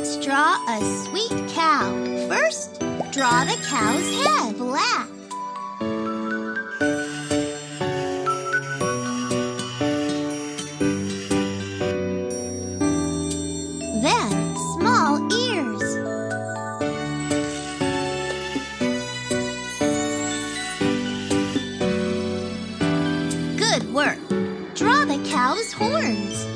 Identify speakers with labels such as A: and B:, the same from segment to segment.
A: Let's draw a sweet cow. First, draw the cow's head black. Then, small ears. Good work. Draw the cow's horns.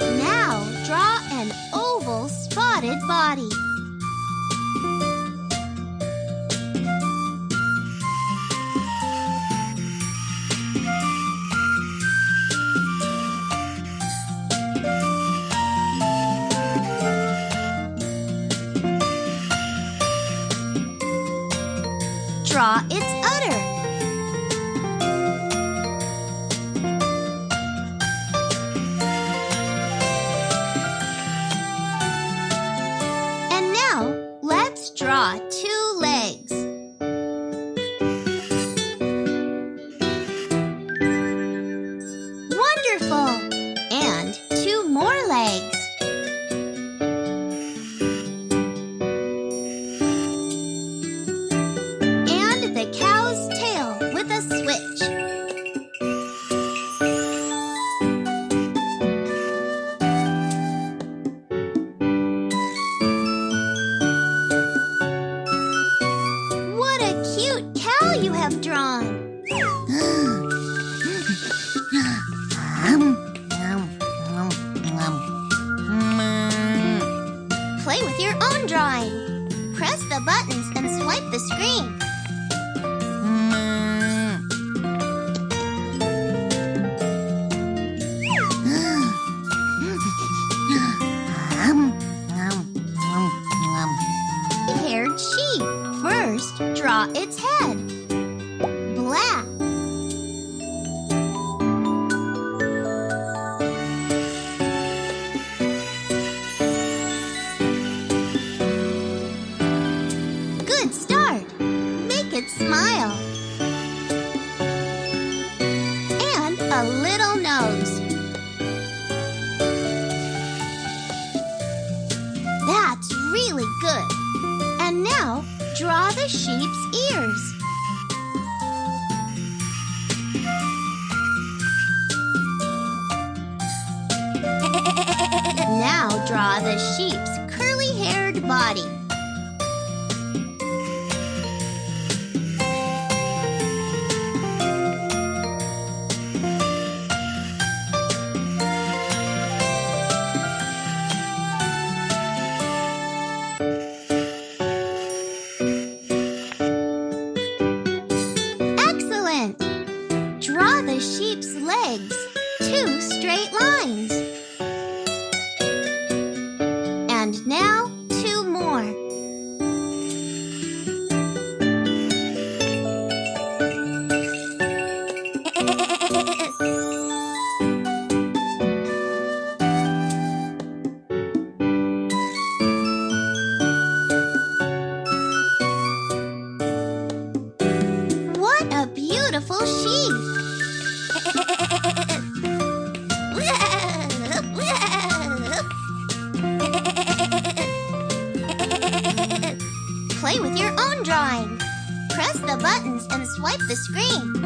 A: Now, draw an oval spotted body. Draw its udder. And now, let's draw 2 legs. Wonderful! And 2 more legs. The cow's tail with a switch. What a cute cow you have drawn! Play with your own drawing. Press the buttons and swipe the screen. Haired sheep. First, draw its head. Black. Good start. Make it smile. And a little nose. That's really good. And now, draw the sheep's ears. Now draw the sheep's curly-haired body. Draw the sheep's legs, 2 straight lines. And now, 2 more. What a beautiful sheep! Play with your own drawing. Press the buttons and swipe the screen.